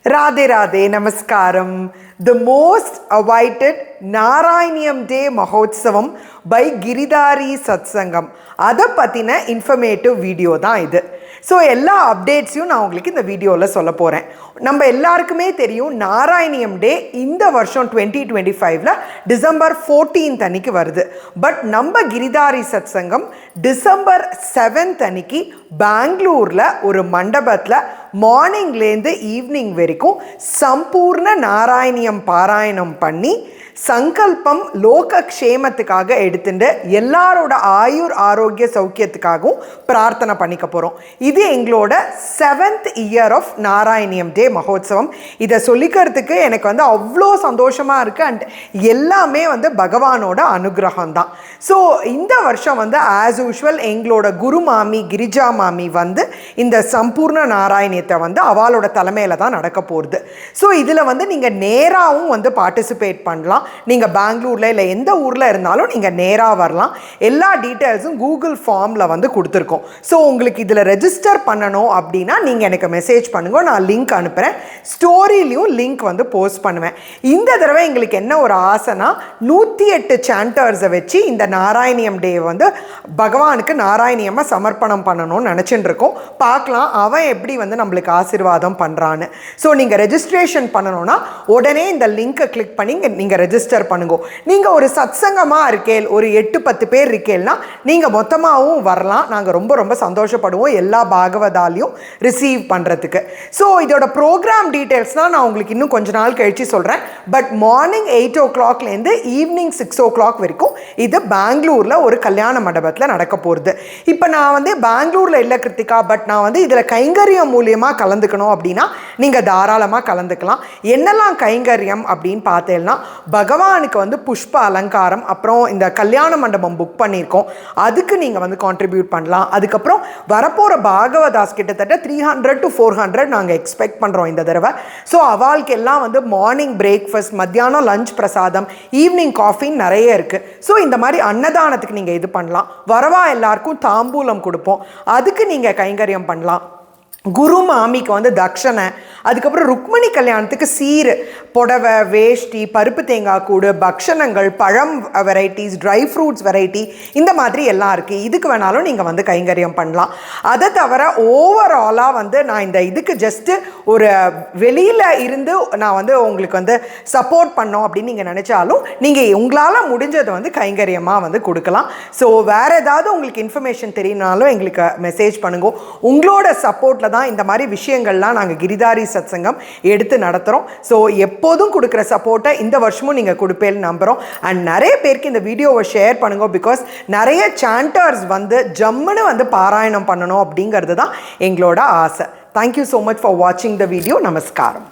Radhe Radhe, Namaskaram. The most awaited Narayaniam Day Mahotsavam by Giridhari Satsangam. Ada pathina informative video da idu. So எல்லா அப்டேட்ஸையும் நான் உங்களுக்கு இந்த வீடியோவில் சொல்ல போகிறேன். நம்ம எல்லாருக்குமே தெரியும் நாராயணியம் டே இந்த வருஷம் 2025 டிசம்பர் 14 அன்னைக்கு வருது. பட் நம்ம கிரிதாரி சத்சங்கம் டிசம்பர் 7 அன்னைக்கு பெங்களூரில் ஒரு மண்டபத்தில் மார்னிங்லேருந்து ஈவினிங் வரைக்கும் சம்பூர்ண நாராயணியம் பாராயணம் பண்ணி சங்கல்பம் லோகக்ஷேமத்துக்காக எடுத்துட்டு எல்லாரோட ஆயுர் ஆரோக்கிய சௌக்கியத்துக்காகவும் பிரார்த்தனை பண்ணிக்க போகிறோம். இது எங்களோட 7th இயர் ஆஃப் நாராயணியம் டே மகோத்சவம். இதை சொல்லிக்கிறதுக்கு எனக்கு அவ்வளோ சந்தோஷமாக இருக்குது. அண்ட் எல்லாமே பகவானோட அனுகிரகம் தான். ஸோ இந்த வருஷம் ஆஸ் யூஷுவல் எங்களோட குரு மாமி கிரிஜா மாமி இந்த சம்பூர்ண நாராயணியத்தை அவளோட தலைமையில் தான் நடக்க போகிறது. ஸோ இதில் நீங்கள் நேராகவும் பார்ட்டிசிபேட் பண்ணலாம். நீங்கள் பெங்களூரில் இல்லை எந்த ஊரில் இருந்தாலும் நீங்கள் நேராக வரலாம். எல்லா டீட்டெயில்ஸும் கூகுள் ஃபார்மில் கொடுத்துருக்கோம். ஸோ உங்களுக்கு இதில் ரெஜிஸ்டர் பண்ணணும் அப்படின்னா நீங்கள் எனக்கு மெசேஜ் பண்ணுங்க, நான் லிங்க் அனுப்புகிறேன். ஸ்டோரிலையும் லிங்க் போஸ்ட் பண்ணுவேன். இந்த தடவை எங்களுக்கு என்ன ஒரு ஆசைனா 108 சாண்டர்ஸை வச்சு இந்த நாராயணியம் டே பகவானுக்கு நாராயணியமாக சமர்ப்பணம் பண்ணணும்னு நினச்சிட்டு இருக்கோம். பார்க்கலாம் அவன் எப்படி நம்மளுக்கு ஆசீர்வாதம் பண்ணுறான்னு. ஸோ நீங்கள் ரெஜிஸ்ட்ரேஷன் பண்ணணும்னா உடனே இந்த லிங்க்கை கிளிக் பண்ணி நீங்கள் ரெஜிஸ்டர் பண்ணுங்க. நீங்கள் ஒரு சத்சங்கமாக இருக்கேள், ஒரு 8-10 பேர் இருக்கேள்னா நீங்கள் மொத்தமாகவும் வரலாம். நாங்கள் ரொம்ப ரொம்ப சந்தோஷப்படுவோம் எல்லா பாகவதாலையும் ரிசீவ் பண்ணுறதுக்கு. ஸோ இதோட ப்ரோக்ராம் டீட்டெயில்ஸ்லாம் நான் உங்களுக்கு இன்னும் கொஞ்ச நாள் கழித்து சொல்கிறேன். பட் மார்னிங் 8 o'clockலேருந்து ஈவினிங் 6 o'clock வரைக்கும் இது பெங்களூரில் ஒரு கல்யாண மண்டபத்தில் நடக்க போகிறது. இப்போ நான் பெங்களூரில் இல்லை கிருத்திகா, பட் நான் இதில் கைங்கரியம் மூலியமாக கலந்துக்கணும் அப்படின்னா நீங்கள் தாராளமாக கலந்துக்கலாம். என்னெல்லாம் கைங்கரியம் அப்படின்னு பார்த்தேன்னா பகவானுக்கு புஷ்ப அலங்காரம், அப்புறம் இந்த கல்யாண மண்டபம் புக் பண்ணியிருக்கோம், அதுக்கு நீங்கள் கான்ட்ரிபியூட் பண்ணலாம். அதுக்கப்புறம் வரப்போகிற பாகவதாஸ் கிட்டத்தட்ட 300 to 400 நாங்கள் எக்ஸ்பெக்ட் பண்ணுறோம் இந்த தடவை. ஸோ அவளுக்கு எல்லாம் மார்னிங் பிரேக்ஃபாஸ்ட், மத்தியானம் லஞ்ச் பிரசாதம், ஈவினிங் காஃபின்னு நிறைய இருக்குது. ஸோ இந்த மாதிரி அன்னதானத்துக்கு நீங்கள் இது பண்ணலாம். வரவா எல்லாருக்கும் தாம்பூலம் கொடுப்போம், அதுக்கு நீங்கள் கைங்கரியம் பண்ணலாம். குரு மாமிக்கு தட்சணை, அதுக்கப்புறம் ருக்மணி கல்யாணத்துக்கு சீர், புடவை, வேஷ்டி, பருப்பு தேங்காய் கூடு, பக்ஷணங்கள், பழம் வெரைட்டிஸ், ட்ரை ஃப்ரூட்ஸ் வெரைட்டி, இந்த மாதிரி எல்லாம் இருக்குது. இதுக்கு வேணாலும் நீங்கள் கைங்கரியம் பண்ணலாம். அதை தவிர ஓவராலாக நான் இந்த இதுக்கு ஜஸ்ட்டு ஒரு வெளியில் இருந்து நான் உங்களுக்கு சப்போர்ட் பண்ணோம் அப்படின்னு நீங்கள் நினச்சாலும் நீங்கள் உங்களால் முடிஞ்சதை கைங்கரியமாக கொடுக்கலாம். ஸோ வேறு ஏதாவது உங்களுக்கு இன்ஃபர்மேஷன் தெரியனாலும் எங்களுக்கு மெசேஜ் பண்ணுங்க. உங்களோட சப்போர்ட்டில் தான் இந்த மாதிரி விஷயங்கள்லாம் நாங்கள் கிரிதாரி சத்சங்கம் எடுத்து நடத்துகிறோம். ஸோ எப்போதும் கொடுக்குற சப்போர்ட்டை இந்த வருஷமும் நீங்கள் கொடுப்பேன்னு நம்புகிறோம். அண்ட் நிறைய பேருக்கு இந்த வீடியோவை ஷேர் பண்ணுங்க. பிகாஸ் நிறைய சாண்டர்ஸ் ஜம்முன்னு பாராயணம் பண்ணணும் அப்படிங்கிறது தான் எங்களோட ஆசை. தேங்க்யூ ஸோ மச் ஃபார் வாட்சிங் த வீடியோ. நமஸ்காரம்.